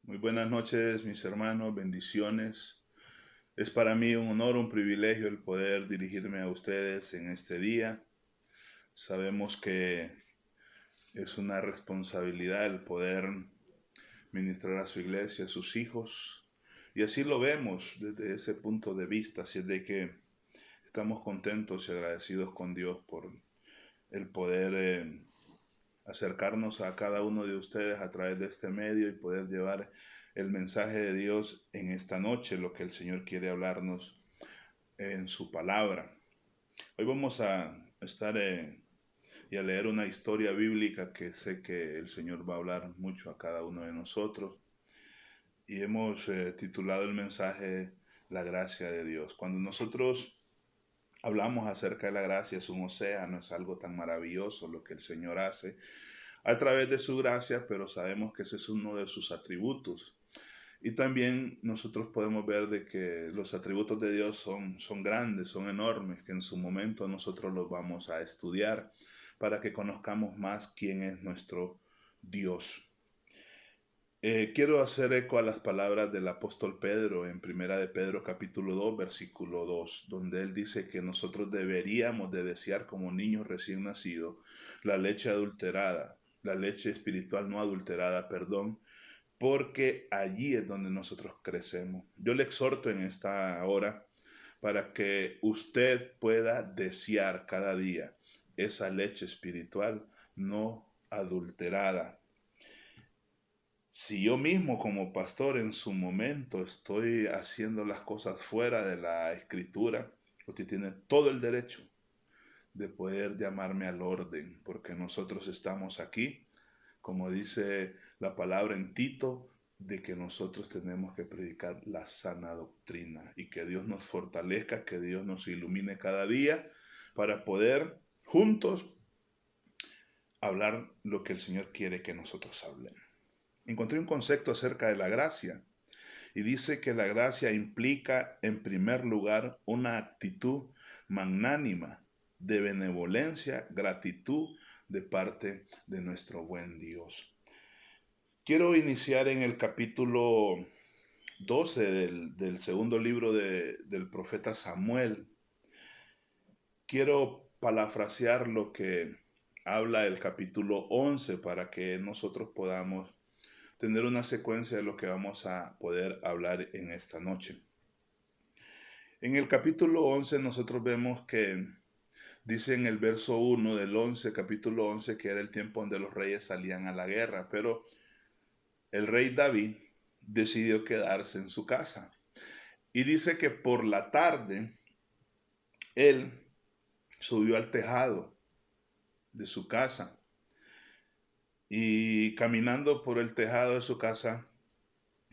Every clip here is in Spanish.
Muy buenas noches, mis hermanos, bendiciones. Es para mí un honor, un privilegio el poder dirigirme a ustedes en este día. Sabemos que es una responsabilidad el poder ministrar a su iglesia, a sus hijos. Y así lo vemos desde ese punto de vista, así es de que estamos contentos y agradecidos con Dios por el poder acercarnos a cada uno de ustedes a través de este medio y poder llevar el mensaje de Dios en esta noche, lo que el Señor quiere hablarnos en su palabra. Hoy vamos a estar y a leer una historia bíblica que sé que el Señor va a hablar mucho a cada uno de nosotros y hemos titulado el mensaje La gracia de Dios. Cuando nosotros hablamos acerca de la gracia, es un océano, es algo tan maravilloso lo que el Señor hace a través de su gracia, pero sabemos que ese es uno de sus atributos. Y también nosotros podemos ver de que los atributos de Dios son grandes, son enormes, que en su momento nosotros los vamos a estudiar para que conozcamos más quién es nuestro Dios. Quiero hacer eco a las palabras del apóstol Pedro en Primera de Pedro capítulo 2 versículo 2, donde él dice que nosotros deberíamos de desear como niños recién nacidos la leche adulterada, la leche espiritual no adulterada, perdón, porque allí es donde nosotros crecemos. Yo le exhorto en esta hora para que usted pueda desear cada día esa leche espiritual no adulterada. Si yo mismo como pastor en su momento estoy haciendo las cosas fuera de la escritura, usted tiene todo el derecho de poder llamarme al orden, porque nosotros estamos aquí, como dice la palabra en Tito, de que nosotros tenemos que predicar la sana doctrina y que Dios nos fortalezca, que Dios nos ilumine cada día para poder juntos hablar lo que el Señor quiere que nosotros hablemos. Encontré un concepto acerca de la gracia y dice que la gracia implica en primer lugar una actitud magnánima de benevolencia, gratitud de parte de nuestro buen Dios. Quiero iniciar en el capítulo 12 del segundo libro del profeta Samuel. Quiero parafrasear lo que habla el capítulo 11 para que nosotros podamos tener una secuencia de lo que vamos a poder hablar en esta noche. En el capítulo 11 nosotros vemos que dice en el verso 1 del 11, capítulo 11, que era el tiempo donde los reyes salían a la guerra, pero el rey David decidió quedarse en su casa. Y dice que por la tarde él subió al tejado de su casa y caminando por el tejado de su casa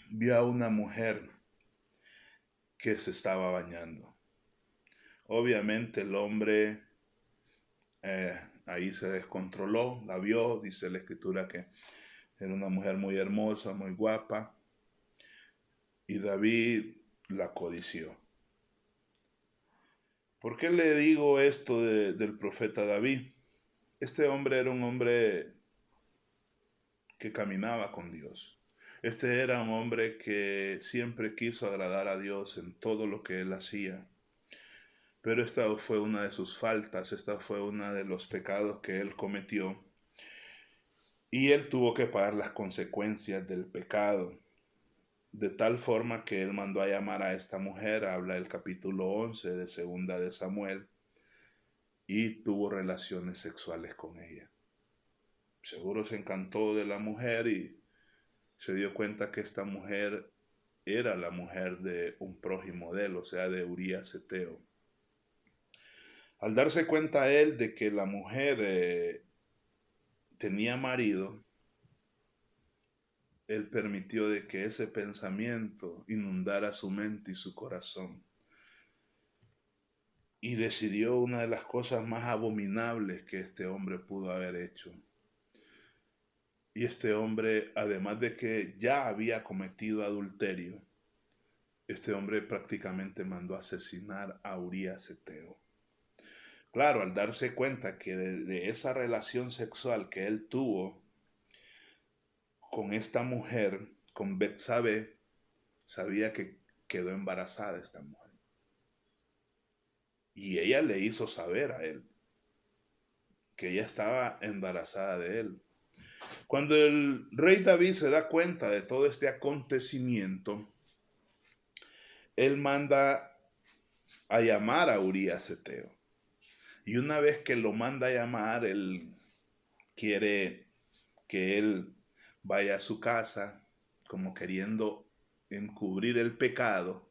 vio a una mujer que se estaba bañando. Obviamente el hombre ahí se descontroló, la vio, dice la escritura que era una mujer muy hermosa, muy guapa, y David la codició. ¿Por qué le digo esto del profeta David? Este hombre era un hombre que caminaba con Dios. Este era un hombre que siempre quiso agradar a Dios en todo lo que él hacía. Pero esta fue una de sus faltas, esta fue uno de los pecados que él cometió. Y él tuvo que pagar las consecuencias del pecado. De tal forma que él mandó a llamar a esta mujer, habla el capítulo 11 de Segunda de Samuel, y tuvo relaciones sexuales con ella. Seguro se encantó de la mujer y se dio cuenta que esta mujer era la mujer de un prójimo de él, o sea, de Urías Eteo. Al darse cuenta él de que la mujer tenía marido, él permitió de que ese pensamiento inundara su mente y su corazón. Y decidió una de las cosas más abominables que este hombre pudo haber hecho. Y este hombre, además de que ya había cometido adulterio, este hombre prácticamente mandó asesinar a Urías Eteo. Claro, al darse cuenta que de esa relación sexual que él tuvo con esta mujer, con Betsabé, sabía que quedó embarazada esta mujer. Y ella le hizo saber a él que ella estaba embarazada de él. Cuando el rey David se da cuenta de todo este acontecimiento, él manda a llamar a Urías Eteo. Y una vez que lo manda a llamar, él quiere que él vaya a su casa como queriendo encubrir el pecado.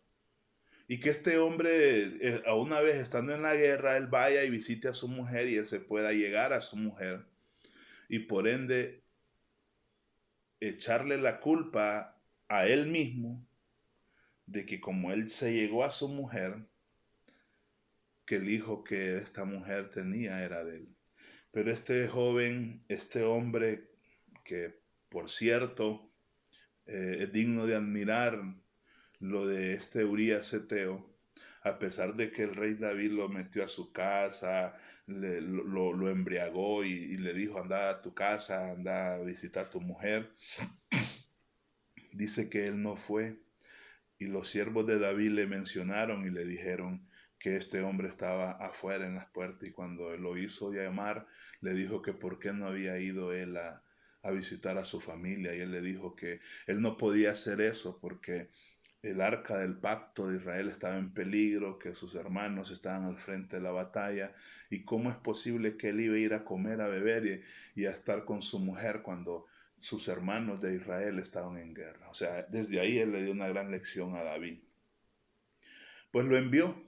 Y que este hombre, a una vez estando en la guerra, él vaya y visite a su mujer y él se pueda llegar a su mujer. Y por ende, echarle la culpa a él mismo de que como él se llegó a su mujer, que el hijo que esta mujer tenía era de él. Pero este joven, este hombre, que por cierto es digno de admirar lo de este Urías Eteo, a pesar de que el rey David lo metió a su casa, lo embriagó y le dijo, anda a tu casa, anda a visitar a tu mujer, dice que él no fue. Y los siervos de David le mencionaron y le dijeron que este hombre estaba afuera en las puertas, y cuando él lo hizo llamar, le dijo que por qué no había ido él a visitar a su familia, y él le dijo que él no podía hacer eso porque el arca del pacto de Israel estaba en peligro, que sus hermanos estaban al frente de la batalla, y cómo es posible que él iba a ir a comer, a beber y a estar con su mujer cuando sus hermanos de Israel estaban en guerra. O sea, desde ahí él le dio una gran lección a David. Pues lo envió,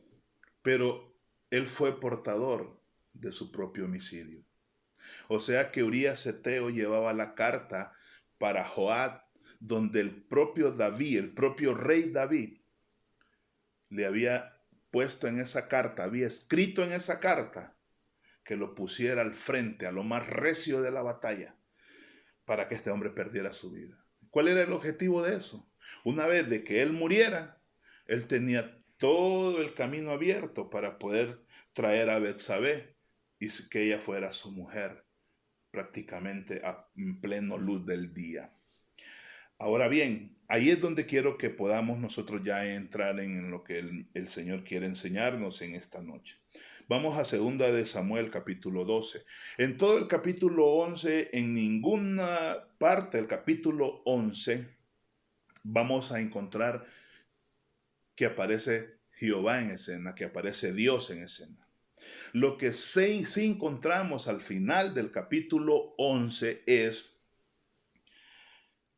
pero él fue portador de su propio homicidio. O sea que Urías Eteo llevaba la carta para Joab, donde el propio David, el propio rey David, le había puesto en esa carta, había escrito en esa carta que lo pusiera al frente, a lo más recio de la batalla, para que este hombre perdiera su vida. ¿Cuál era el objetivo de eso? Una vez de que él muriera, él tenía todo el camino abierto para poder traer a Betsabé y que ella fuera su mujer prácticamente en pleno luz del día. Ahora bien, ahí es donde quiero que podamos nosotros ya entrar en lo que el Señor quiere enseñarnos en esta noche. Vamos a 2 de Samuel capítulo 12. En todo el capítulo 11, en ninguna parte del capítulo 11, vamos a encontrar que aparece Jehová en escena, que aparece Dios en escena. Lo que sí encontramos al final del capítulo 11 es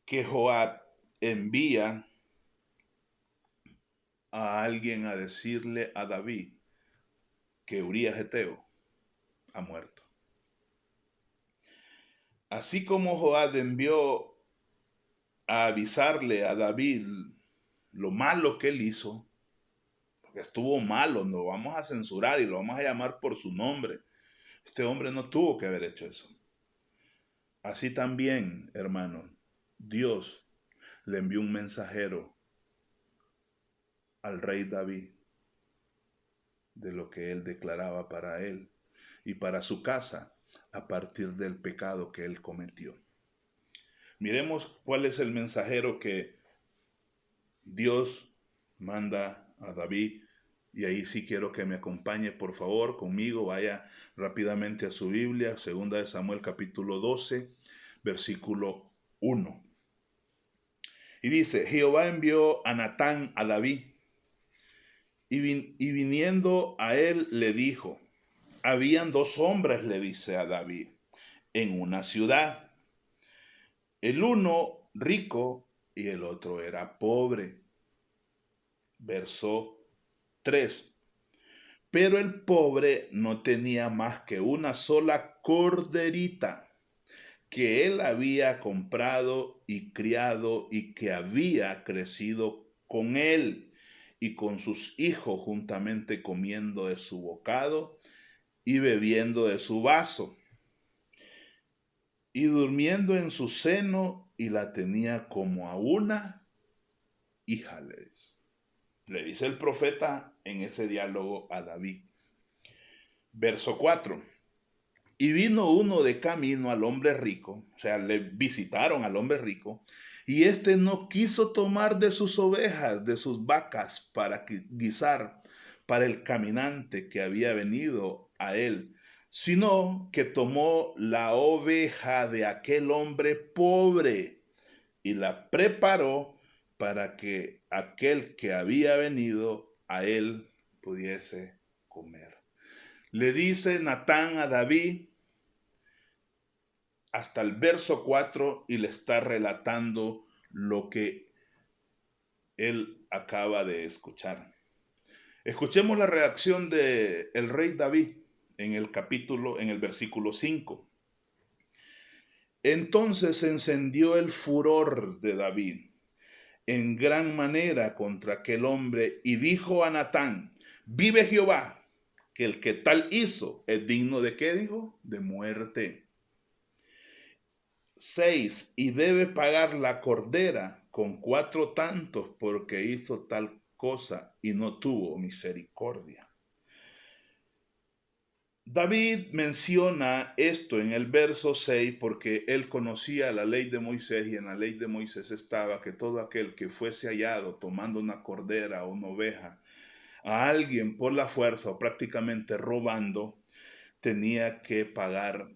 que Joab envía a alguien a decirle a David que Urías Eteo ha muerto. Así como Joab envió a avisarle a David lo malo que él hizo, porque estuvo malo, lo vamos a censurar y lo vamos a llamar por su nombre. Este hombre no tuvo que haber hecho eso. Así también, hermanos, Dios le envió un mensajero al rey David de lo que él declaraba para él y para su casa a partir del pecado que él cometió. Miremos cuál es el mensajero que Dios manda a David, y ahí sí quiero que me acompañe por favor conmigo, vaya rápidamente a su Biblia, 2 de Samuel capítulo 12, versículo 1. Y dice, Jehová envió a Natán a David, y viniendo a él le dijo, habían 2 hombres, le dice a David, en una ciudad, el uno rico y el otro era pobre. Verso 3. Pero el pobre no tenía más que una sola corderita que él había comprado y criado y que había crecido con él y con sus hijos juntamente comiendo de su bocado y bebiendo de su vaso y durmiendo en su seno, y la tenía como a una hija, le dice el profeta en ese diálogo a David. Verso 4. Y vino uno de camino al hombre rico, o sea, le visitaron al hombre rico, y éste no quiso tomar de sus ovejas, de sus vacas, para guisar para el caminante que había venido a él, sino que tomó la oveja de aquel hombre pobre y la preparó para que aquel que había venido a él pudiese comer. Le dice Natán a David hasta el verso 4 y le está relatando lo que él acaba de escuchar. Escuchemos la reacción de el rey David en el versículo 5. Entonces se encendió el furor de David en gran manera contra aquel hombre y dijo a Natán: vive Jehová, que el que tal hizo es digno de ¿qué dijo? De muerte. 6. Y debe pagar la cordera con 4 tantos porque hizo tal cosa y no tuvo misericordia. David menciona esto en el verso 6 porque él conocía la ley de Moisés y en la ley de Moisés estaba que todo aquel que fuese hallado tomando una cordera o una oveja a alguien por la fuerza o prácticamente robando, tenía que pagar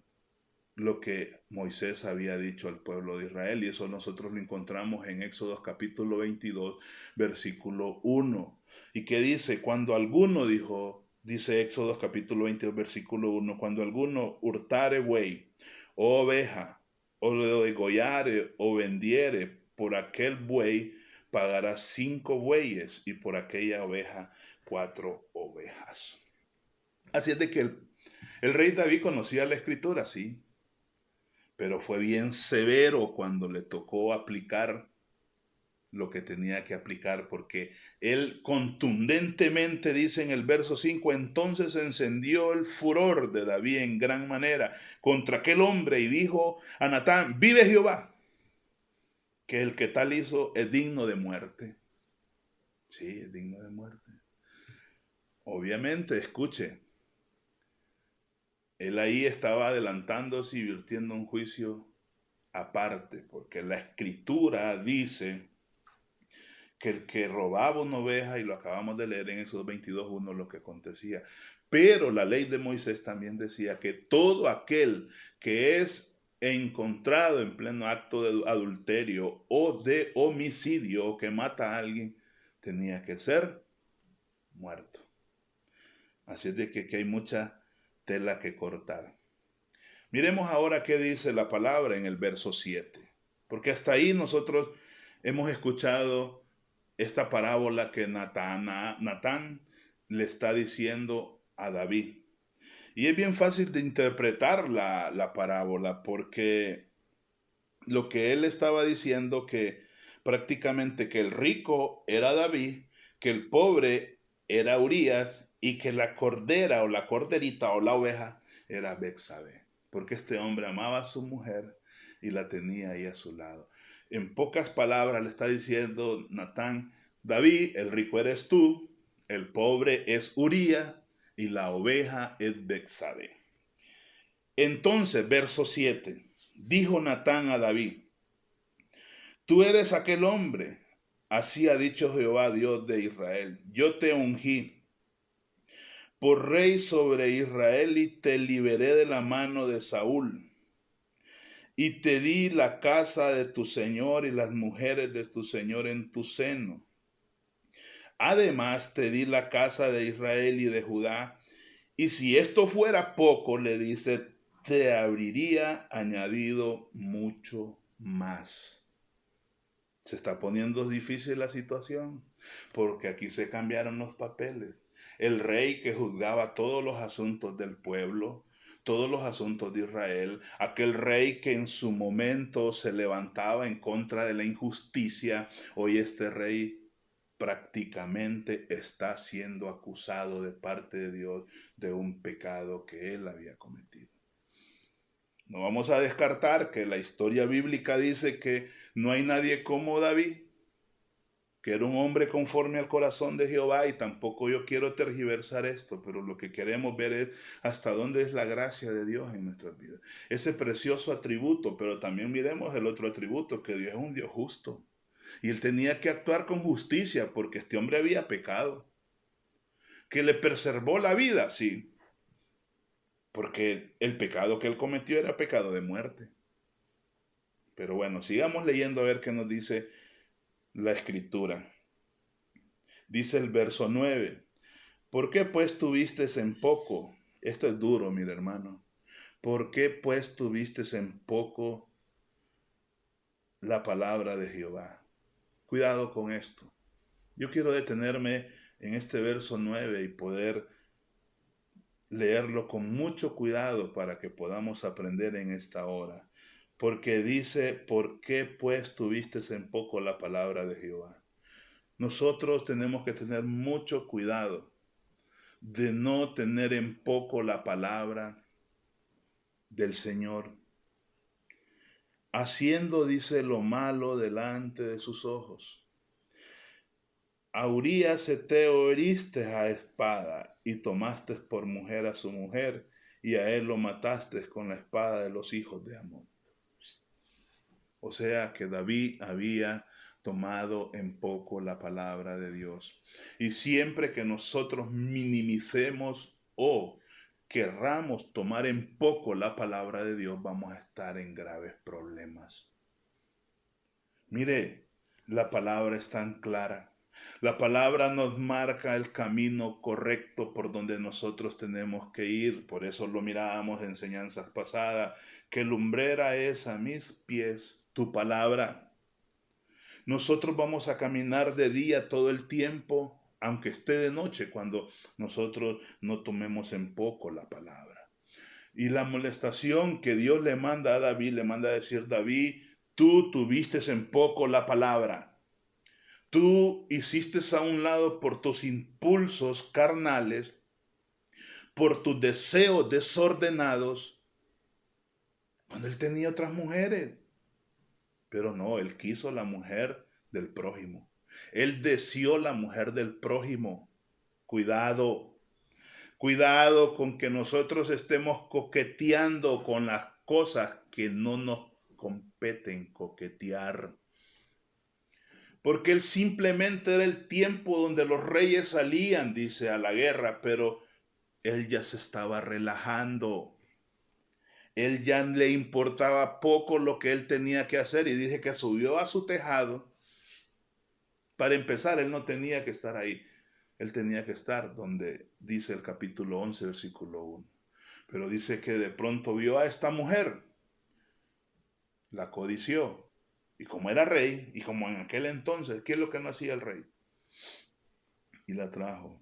lo que Moisés había dicho al pueblo de Israel, y eso nosotros lo encontramos en Éxodo capítulo 22, versículo 1. ¿Y qué dice? Cuando alguno dice Éxodo capítulo 22, versículo 1, cuando alguno hurtare buey o oveja, o lo degollare o vendiere, por aquel buey pagará 5 bueyes y por aquella oveja 4 ovejas. Así es de que el rey David conocía la escritura, sí, pero fue bien severo cuando le tocó aplicar lo que tenía que aplicar, porque él contundentemente dice en el verso 5, entonces encendió el furor de David en gran manera contra aquel hombre y dijo a Natán: vive Jehová, que el que tal hizo es digno de muerte. Sí, es digno de muerte. Obviamente, escuche, él ahí estaba adelantándose y virtiendo un juicio aparte, porque la escritura dice que el que robaba una oveja, y lo acabamos de leer en Éxodo 22:1, lo que acontecía. Pero la ley de Moisés también decía que todo aquel que es encontrado en pleno acto de adulterio o de homicidio o que mata a alguien, tenía que ser muerto. Así es de que aquí hay mucha tela que cortar. Miremos ahora qué dice la palabra en el verso 7, porque hasta ahí nosotros hemos escuchado esta parábola que Natán le está diciendo a David. Y es bien fácil de interpretar la parábola porque lo que él estaba diciendo que prácticamente que el rico era David, que el pobre era Urías y que la cordera o la corderita o la oveja era Betsabé, porque este hombre amaba a su mujer y la tenía ahí a su lado. En pocas palabras le está diciendo Natán: David, el rico eres tú, el pobre es Urías y la oveja es Betsabé. Entonces, verso 7, dijo Natán a David: tú eres aquel hombre, así ha dicho Jehová Dios de Israel, yo te ungí por rey sobre Israel y te liberé de la mano de Saúl. Y te di la casa de tu señor y las mujeres de tu señor en tu seno. Además te di la casa de Israel y de Judá. Y si esto fuera poco, le dice, te habría añadido mucho más. Se está poniendo difícil la situación, porque aquí se cambiaron los papeles. El rey que juzgaba todos los asuntos del pueblo, todos los asuntos de Israel, aquel rey que en su momento se levantaba en contra de la injusticia, hoy este rey prácticamente está siendo acusado de parte de Dios de un pecado que él había cometido. No vamos a descartar que la historia bíblica dice que no hay nadie como David, que era un hombre conforme al corazón de Jehová, y tampoco yo quiero tergiversar esto, pero lo que queremos ver es hasta dónde es la gracia de Dios en nuestras vidas. Ese precioso atributo, pero también miremos el otro atributo, que Dios es un Dios justo. Y él tenía que actuar con justicia porque este hombre había pecado. Que le preservó la vida, sí, porque el pecado que él cometió era pecado de muerte. Pero bueno, sigamos leyendo a ver qué nos dice la escritura. Dice el verso 9. ¿Por qué pues tuviste en poco? Esto es duro, mi hermano. ¿Por qué pues tuviste en poco la palabra de Jehová? Cuidado con esto. Yo quiero detenerme en este verso 9 y poder leerlo con mucho cuidado para que podamos aprender en esta hora. Porque dice, ¿por qué pues tuviste en poco la palabra de Jehová? Nosotros tenemos que tener mucho cuidado de no tener en poco la palabra del Señor, haciendo, dice, lo malo delante de sus ojos. A Urías Heteo heriste a espada y tomaste por mujer a su mujer, y a él lo mataste con la espada de los hijos de Amón. O sea que David había tomado en poco la palabra de Dios. Y siempre que nosotros minimicemos o querramos tomar en poco la palabra de Dios, vamos a estar en graves problemas. Mire, la palabra es tan clara. La palabra nos marca el camino correcto por donde nosotros tenemos que ir. Por eso lo mirábamos en enseñanzas pasadas, que lumbrera es a mis pies tu palabra. Nosotros vamos a caminar de día todo el tiempo, aunque esté de noche, cuando nosotros no tomemos en poco la palabra. Y la molestación que Dios le manda a David, le manda a decir, David, tú tuviste en poco la palabra. Tú hiciste a un lado por tus impulsos carnales, por tus deseos desordenados, cuando él tenía otras mujeres. Pero no, él quiso la mujer del prójimo. Él deseó la mujer del prójimo. Cuidado, cuidado con que nosotros estemos coqueteando con las cosas que no nos competen coquetear. Porque él simplemente era el tiempo donde los reyes salían, dice, a la guerra, pero él ya se estaba relajando. Él ya le importaba poco lo que él tenía que hacer, y dice que subió a su tejado. Para empezar, él no tenía que estar ahí. Él tenía que estar donde dice el capítulo 11, versículo 1. Pero dice que de pronto vio a esta mujer, la codició. Y como era rey, y como en aquel entonces, ¿qué es lo que no hacía el rey? Y la trajo.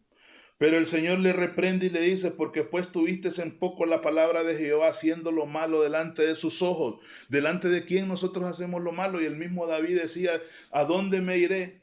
Pero el Señor le reprende y le dice, porque pues tuviste en poco la palabra de Jehová, haciendo lo malo delante de sus ojos. ¿Delante de quién nosotros hacemos lo malo? Y el mismo David decía, ¿a dónde me iré?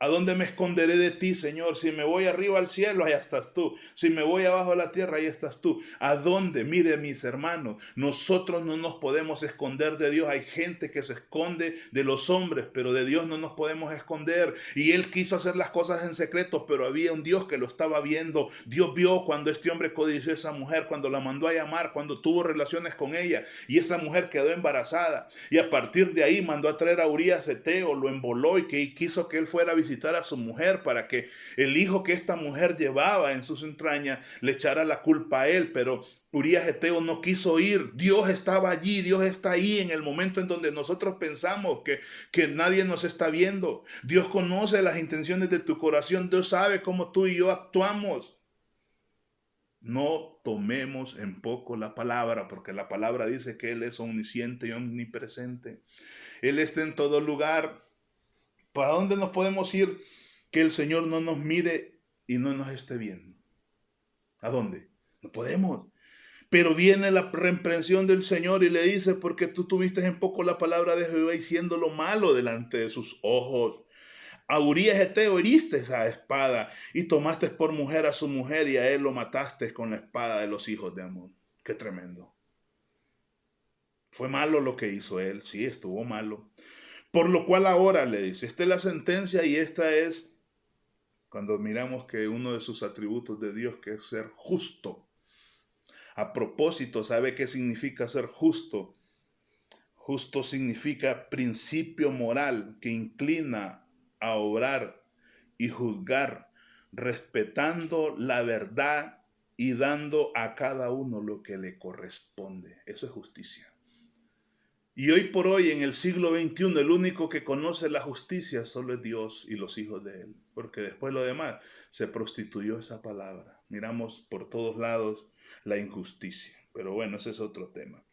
¿A dónde me esconderé de ti, Señor? Si me voy arriba al cielo, allá estás tú. Si me voy abajo a la tierra, ahí estás tú. ¿A dónde? Mire, mis hermanos, nosotros no nos podemos esconder de Dios. Hay gente que se esconde de los hombres, pero de Dios no nos podemos esconder. Y él quiso hacer las cosas en secreto, pero había un Dios que lo estaba viendo. Dios vio cuando este hombre codició a esa mujer, cuando la mandó a llamar, cuando tuvo relaciones con ella, y esa mujer quedó embarazada. Y a partir de ahí mandó a traer a Urías Heteo, lo emboló y quiso que él fuera a visitar a su mujer para que el hijo que esta mujer llevaba en sus entrañas le echara la culpa a él. Pero Urías Heteo no quiso ir. Dios estaba allí, Dios está ahí en el momento en donde nosotros pensamos que nadie nos está viendo. Dios conoce las intenciones de tu corazón, Dios sabe cómo tú y yo actuamos. No tomemos en poco la palabra, porque la palabra dice que Él es omnisciente y omnipresente. Él está en todo lugar. ¿Para dónde nos podemos ir que el Señor no nos mire y no nos esté viendo? ¿A dónde? No podemos. Pero viene la reprensión del Señor y le dice, porque tú tuviste en poco la palabra de Jehová, diciendo lo malo delante de sus ojos. A Urías Heteo heriste a espada y tomaste por mujer a su mujer, y a él lo mataste con la espada de los hijos de Amón. Qué tremendo. Fue malo lo que hizo él, sí, estuvo malo. Por lo cual ahora le dice, esta es la sentencia y esta es cuando miramos que uno de sus atributos de Dios, que es ser justo. A propósito, ¿sabe qué significa ser justo? Justo significa principio moral que inclina a obrar y juzgar, respetando la verdad y dando a cada uno lo que le corresponde. Eso es justicia. Y hoy por hoy, en el siglo XXI, el único que conoce la justicia solo es Dios y los hijos de Él. Porque después lo demás se prostituyó esa palabra. Miramos por todos lados la injusticia. Pero bueno, ese es otro tema.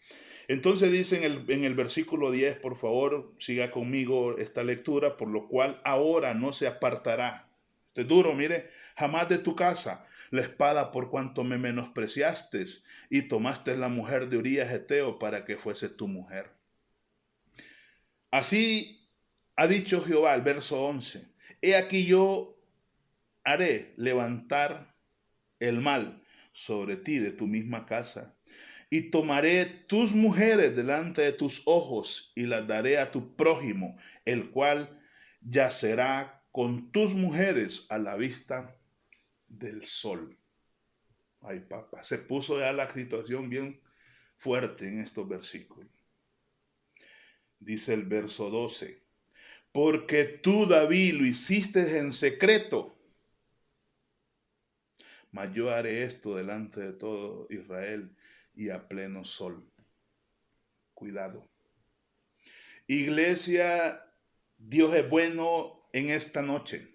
Entonces dice en el versículo 10, por favor, siga conmigo esta lectura, por lo cual ahora no se apartará. Este es duro, mire, jamás de tu casa la espada por cuanto me menospreciaste y tomaste la mujer de Urías Eteo para que fuese tu mujer. Así ha dicho Jehová, el verso 11, he aquí yo haré levantar el mal sobre ti de tu misma casa, y tomaré tus mujeres delante de tus ojos y las daré a tu prójimo, el cual yacerá con tus mujeres a la vista del sol. Ay, papá, se puso ya la situación bien fuerte en estos versículos. Dice el verso 12, porque tú, David, lo hiciste en secreto, mas yo haré esto delante de todo Israel y a pleno sol. Cuidado. Iglesia, Dios es bueno en esta noche.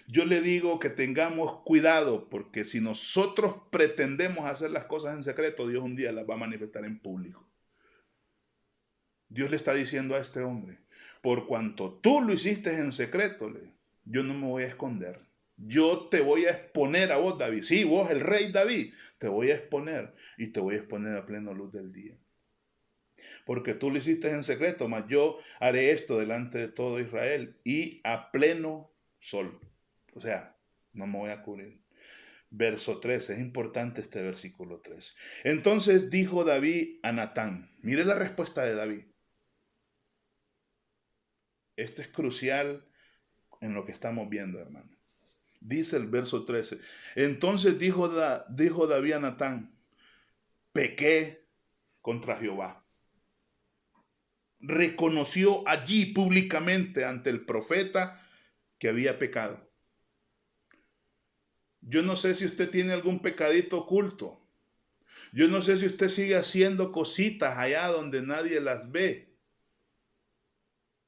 Yo le digo que tengamos cuidado, porque si nosotros pretendemos hacer las cosas en secreto, Dios un día las va a manifestar en público. Dios le está diciendo a este hombre, por cuanto tú lo hiciste en secreto, yo no me voy a esconder. Yo te voy a exponer a vos, David. Sí, vos, el rey David, te voy a exponer y te voy a exponer a plena luz del día. Porque tú lo hiciste en secreto, mas yo haré esto delante de todo Israel y a pleno sol. O sea, no me voy a cubrir. Verso 13, es importante este versículo 3. Entonces dijo David a Natán, mire la respuesta de David. Esto es crucial en lo que estamos viendo, hermano. Dice el verso 13. Entonces dijo David a Natán, pequé contra Jehová. Reconoció allí públicamente ante el profeta que había pecado. Yo no sé si usted tiene algún pecadito oculto. Yo no sé si usted sigue haciendo cositas allá donde nadie las ve.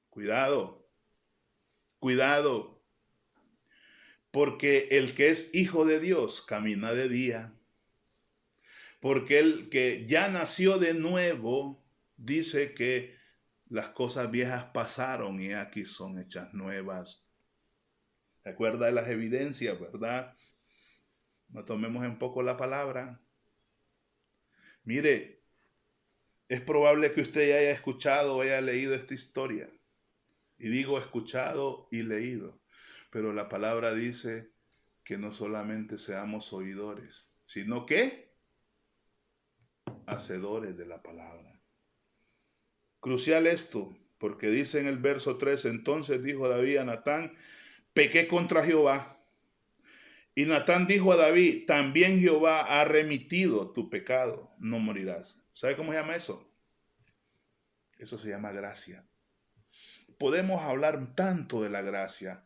Cuidado, cuidado. Porque el que es hijo de Dios camina de día. Porque el que ya nació de nuevo dice que las cosas viejas pasaron y aquí son hechas nuevas. ¿Se acuerda de las evidencias, verdad? No tomemos en poco la palabra. Mire, es probable que usted ya haya escuchado o haya leído esta historia. Y digo escuchado y leído. Pero la palabra dice que no solamente seamos oidores, sino que hacedores de la palabra. Crucial esto, porque dice en el verso 3, entonces dijo David a Natán, pequé contra Jehová. Y Natán dijo a David, también Jehová ha remitido tu pecado, no morirás. ¿Sabe cómo se llama eso? Eso se llama gracia. Podemos hablar tanto de la gracia.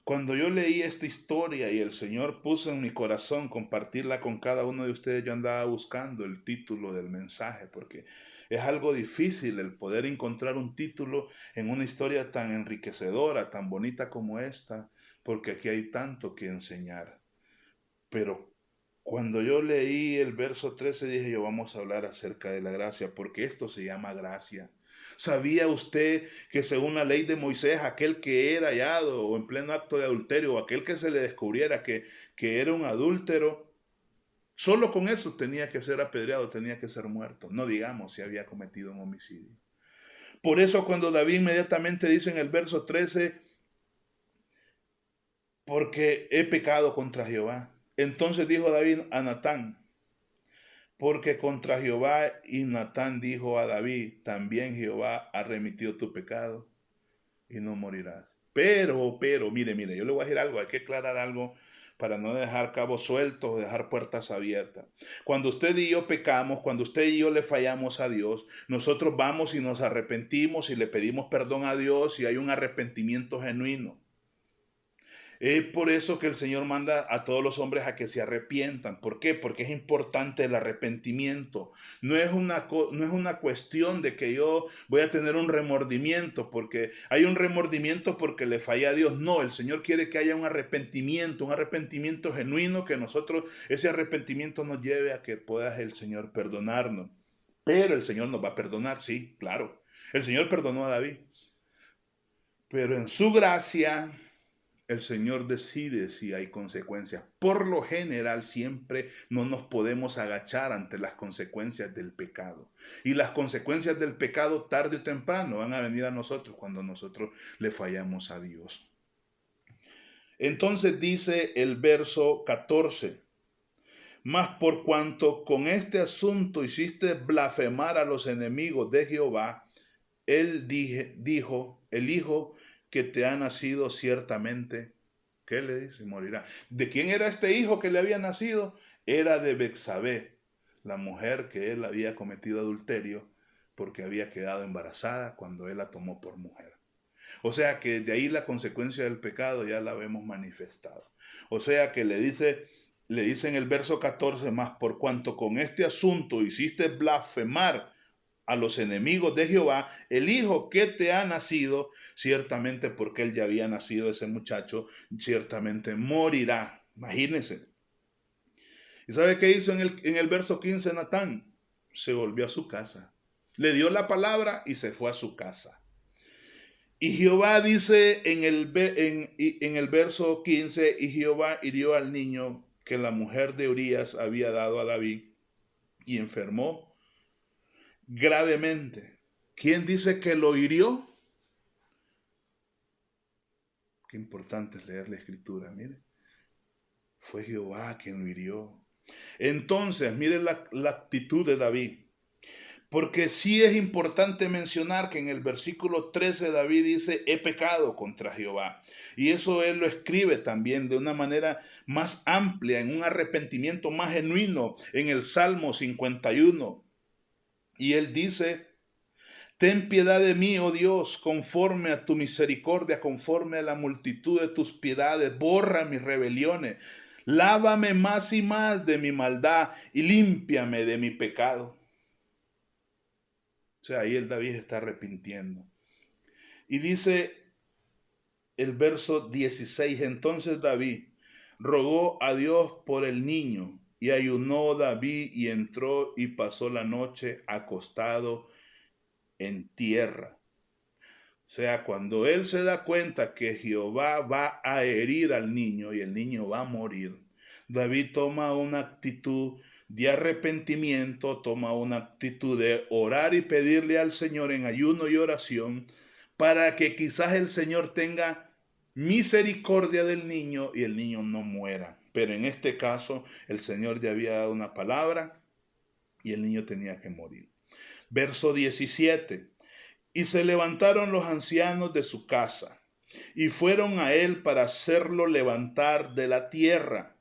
Cuando yo leí esta historia y el Señor puso en mi corazón compartirla con cada uno de ustedes, yo andaba buscando el título del mensaje, porque es algo difícil el poder encontrar un título en una historia tan enriquecedora, tan bonita como esta, porque aquí hay tanto que enseñar. Pero cuando yo leí el verso 13 dije yo, vamos a hablar acerca de la gracia, porque esto se llama gracia. ¿Sabía usted que según la ley de Moisés, aquel que era hallado o en pleno acto de adulterio, o aquel que se le descubriera que era un adúltero, solo con eso tenía que ser apedreado, tenía que ser muerto? No digamos si había cometido un homicidio. Por eso cuando David inmediatamente dice en el verso 13, porque he pecado contra Jehová. Entonces dijo David a Natán, porque contra Jehová, y Natán dijo a David, también Jehová ha remitido tu pecado. y no morirás. Pero, mire, yo le voy a decir algo, hay que aclarar algo para no dejar cabos sueltos, dejar puertas abiertas. Cuando usted y yo pecamos, cuando usted y yo le fallamos a Dios, nosotros vamos y nos arrepentimos y le pedimos perdón a Dios y hay un arrepentimiento genuino. Es por eso que el Señor manda a todos los hombres a que se arrepientan. ¿Por qué? Porque es importante el arrepentimiento. No es una cuestión de que yo voy a tener un remordimiento, porque hay un remordimiento porque le fallé a Dios. No, el Señor quiere que haya un arrepentimiento genuino, que nosotros, ese arrepentimiento nos lleve a que pueda el Señor perdonarnos. Pero el Señor nos va a perdonar, sí, claro. El Señor perdonó a David. Pero en su gracia el Señor decide si hay consecuencias. Por lo general, siempre no nos podemos agachar ante las consecuencias del pecado. Y las consecuencias del pecado, tarde o temprano, van a venir a nosotros cuando nosotros le fallamos a Dios. Entonces dice el verso 14: mas por cuanto con este asunto hiciste blasfemar a los enemigos de Jehová, él dijo, el hijo que te ha nacido ciertamente, ¿qué le dice? Morirá. ¿De quién era este hijo que le había nacido? Era de Betsabé, la mujer que él había cometido adulterio porque había quedado embarazada cuando él la tomó por mujer. O sea que de ahí la consecuencia del pecado ya la vemos manifestada. O sea que le dice en el verso 14, más por cuanto con este asunto hiciste blasfemar a los enemigos de Jehová, el hijo que te ha nacido, ciertamente porque él ya había nacido ese muchacho, ciertamente morirá. Imagínense. ¿Y sabe qué hizo en el verso 15 Natán? Se volvió a su casa. Le dio la palabra y se fue a su casa. Y Jehová dice en el verso 15, y Jehová hirió al niño que la mujer de Urías había dado a David y enfermó gravemente. ¿Quién dice que lo hirió? Qué importante es leer la escritura, mire. Fue Jehová quien lo hirió. Entonces, mire la actitud de David. Porque sí es importante mencionar que en el versículo 13 David dice, he pecado contra Jehová. Y eso él lo escribe también de una manera más amplia, en un arrepentimiento más genuino, en el Salmo 51. Y él dice, ten piedad de mí, oh Dios, conforme a tu misericordia, conforme a la multitud de tus piedades, borra mis rebeliones, lávame más y más de mi maldad y límpiame de mi pecado. O sea, ahí el David está arrepintiendo. Y dice el verso 16, entonces David rogó a Dios por el niño, y ayunó David y entró y pasó la noche acostado en tierra. O sea, cuando él se da cuenta que Jehová va a herir al niño y el niño va a morir, David toma una actitud de arrepentimiento, toma una actitud de orar y pedirle al Señor en ayuno y oración para que quizás el Señor tenga misericordia del niño y el niño no muera. Pero en este caso el Señor ya había dado una palabra y el niño tenía que morir. Verso 17. Y se levantaron los ancianos de su casa y fueron a él para hacerlo levantar de la tierra.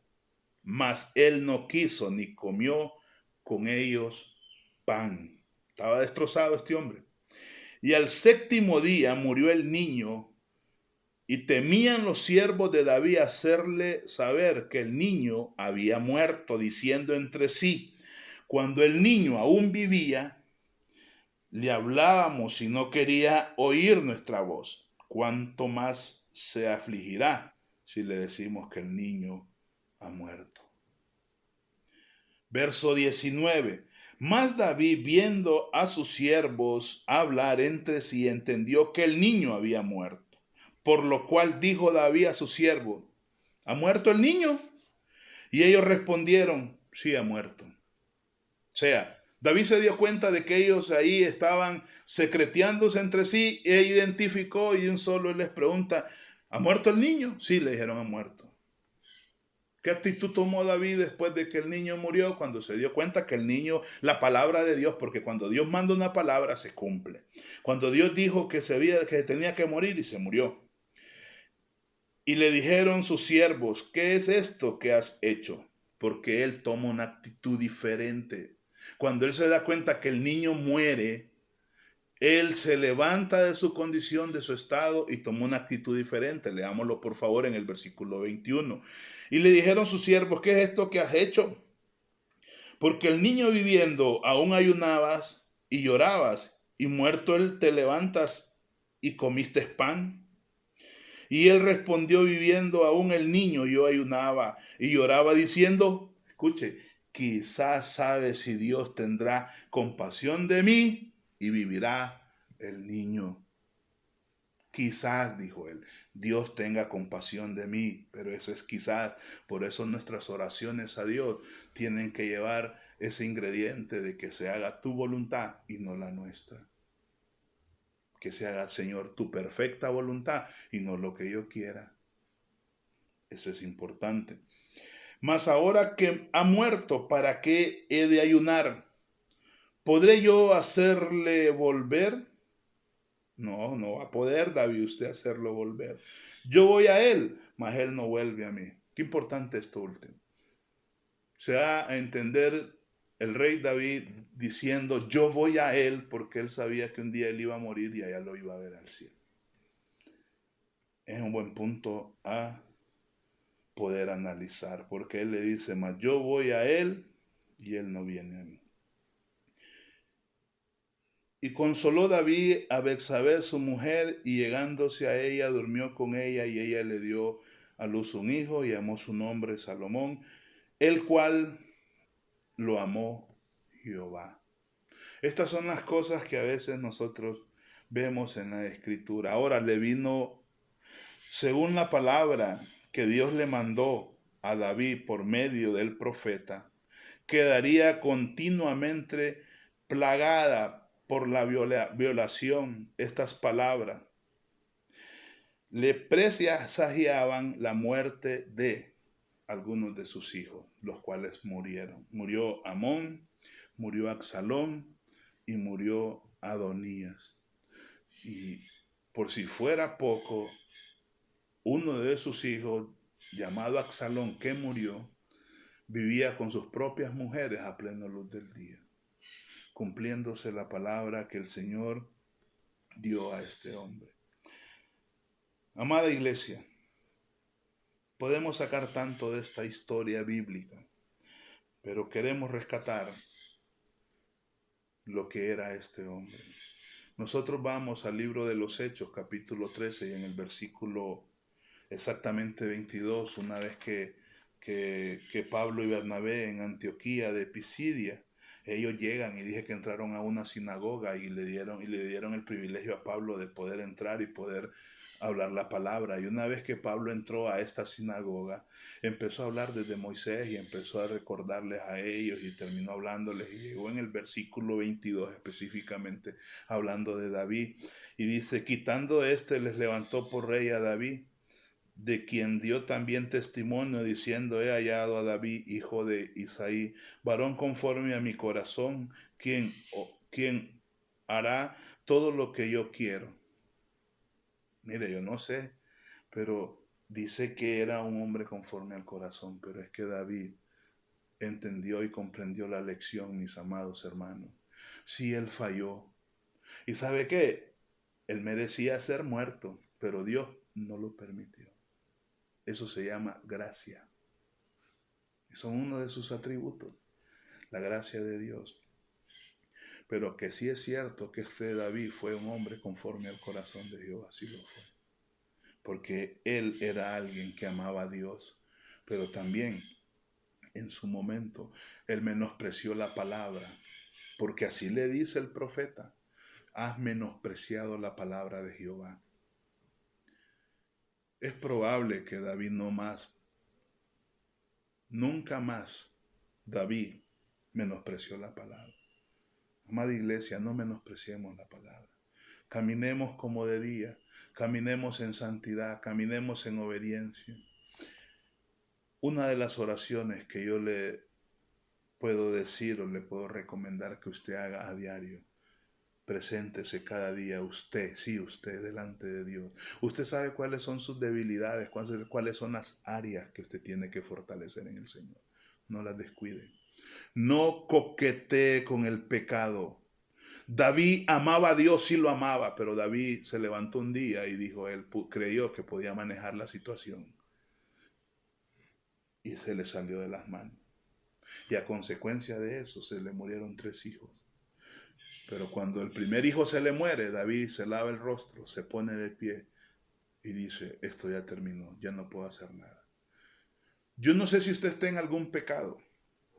Mas él no quiso ni comió con ellos pan. Estaba destrozado este hombre. Y al séptimo día murió el niño, y temían los siervos de David hacerle saber que el niño había muerto, diciendo entre sí, cuando el niño aún vivía, le hablábamos y no quería oír nuestra voz. ¿Cuánto más se afligirá si le decimos que el niño ha muerto? Verso 19. Mas David, viendo a sus siervos hablar entre sí, entendió que el niño había muerto. Por lo cual dijo David a sus siervos, ¿ha muerto el niño? Y ellos respondieron, sí, ha muerto. O sea, David se dio cuenta de que ellos ahí estaban secreteándose entre sí e identificó, y un solo les pregunta, ¿ha muerto el niño? Sí, le dijeron, ha muerto. ¿Qué actitud tomó David después de que el niño murió? Cuando se dio cuenta que el niño, la palabra de Dios, porque cuando Dios manda una palabra se cumple. Cuando Dios dijo que que tenía que morir y se murió. Y le dijeron sus siervos, ¿qué es esto que has hecho? Porque él toma una actitud diferente. Cuando él se da cuenta que el niño muere, él se levanta de su condición, de su estado, y toma una actitud diferente. Leámoslo por favor en el versículo 21. Y le dijeron sus siervos, ¿qué es esto que has hecho? Porque el niño viviendo aún ayunabas y llorabas, y muerto él te levantas y comiste pan. Y él respondió, viviendo aún el niño, yo ayunaba y lloraba diciendo, escuche, quizás sabe si Dios tendrá compasión de mí y vivirá el niño. Quizás, dijo él, Dios tenga compasión de mí, pero eso es quizás. Por eso nuestras oraciones a Dios tienen que llevar ese ingrediente de que se haga tu voluntad y no la nuestra. Que se haga, Señor, tu perfecta voluntad y no lo que yo quiera. Eso es importante. Mas ahora que ha muerto, ¿para qué he de ayunar? ¿Podré yo hacerle volver? No, no va a poder, David, usted hacerlo volver. Yo voy a él, mas él no vuelve a mí. Qué importante esto último. Se da a entender el rey David diciendo, yo voy a él, porque él sabía que un día él iba a morir y allá lo iba a ver al cielo. Es un buen punto a poder analizar, porque él le dice, mas yo voy a él y él no viene a mí. Y consoló David a Betsabé su mujer, y llegándose a ella durmió con ella, y ella le dio a luz un hijo y llamó su nombre Salomón, el cual lo amó Jehová. Estas son las cosas que a veces nosotros vemos en la escritura. Ahora le vino, según la palabra que Dios le mandó a David por medio del profeta, quedaría continuamente plagada por la violación, estas palabras. Le presagiaban la muerte de algunos de sus hijos, los cuales murieron. Murió Amón, murió Absalón y murió Adonías. Y por si fuera poco, uno de sus hijos, llamado Absalón, que murió, vivía con sus propias mujeres a plena luz del día, cumpliéndose la palabra que el Señor dio a este hombre. Amada iglesia, podemos sacar tanto de esta historia bíblica, pero queremos rescatar lo que era este hombre. Nosotros vamos al libro de los Hechos, capítulo 13, y en el versículo exactamente 22, una vez que Pablo y Bernabé en Antioquía de Pisidia, ellos llegan y dije que entraron a una sinagoga y le dieron el privilegio a Pablo de poder entrar y poder hablar la palabra. Y una vez que Pablo entró a esta sinagoga, empezó a hablar desde Moisés y empezó a recordarles a ellos y terminó hablándoles y llegó en el versículo 22 específicamente hablando de David y dice, quitando les levantó por rey a David, de quien dio también testimonio diciendo, he hallado a David, hijo de Isaí, varón conforme a mi corazón, quien hará todo lo que yo quiero. Mire, yo no sé, pero dice que era un hombre conforme al corazón, pero es que David entendió y comprendió la lección, mis amados hermanos. Sí, él falló. ¿Y sabe qué? Él merecía ser muerto, pero Dios no lo permitió. Eso se llama gracia. Son uno de sus atributos, la gracia de Dios. Pero que sí es cierto que este David fue un hombre conforme al corazón de Jehová, sí lo fue. Porque él era alguien que amaba a Dios, pero también en su momento él menospreció la palabra, porque así le dice el profeta, has menospreciado la palabra de Jehová. Es probable que David nunca más David menospreció la palabra. Amada iglesia, no menospreciemos la palabra. Caminemos como de día, caminemos en santidad, caminemos en obediencia. Una de las oraciones que yo le puedo decir o le puedo recomendar que usted haga a diario: preséntese cada día usted, sí, usted, delante de Dios. Usted sabe cuáles son sus debilidades, cuáles son las áreas que usted tiene que fortalecer en el Señor. No las descuide. No coquetee con el pecado. David amaba a Dios, sí lo amaba, pero David se levantó un día y dijo, él creyó que podía manejar la situación y se le salió de las manos. Y a consecuencia de eso se le murieron 3 hijos. Pero cuando el primer hijo se le muere, David se lava el rostro, se pone de pie y dice, esto ya terminó, ya no puedo hacer nada. Yo no sé si usted está en algún pecado.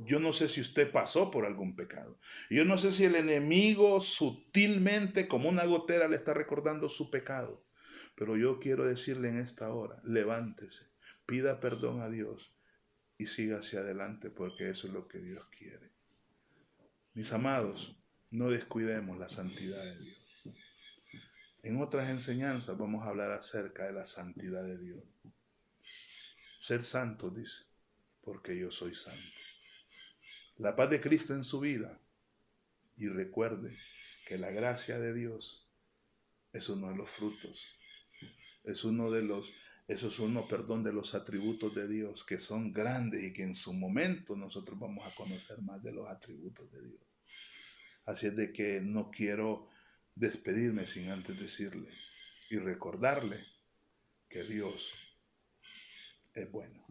Yo no sé si usted pasó por algún pecado. Yo no sé si el enemigo sutilmente, como una gotera, le está recordando su pecado. Pero yo quiero decirle en esta hora, levántese, pida perdón a Dios y siga hacia adelante, porque eso es lo que Dios quiere. Mis amados, no descuidemos la santidad de Dios. En otras enseñanzas vamos a hablar acerca de la santidad de Dios. Ser santo, dice, porque yo soy santo. La paz de Cristo en su vida. Y recuerde que la gracia de Dios es uno de los frutos. Eso es uno, perdón, de los atributos de Dios que son grandes y que en su momento nosotros vamos a conocer más de los atributos de Dios. Así es de que no quiero despedirme sin antes decirle y recordarle que Dios es bueno.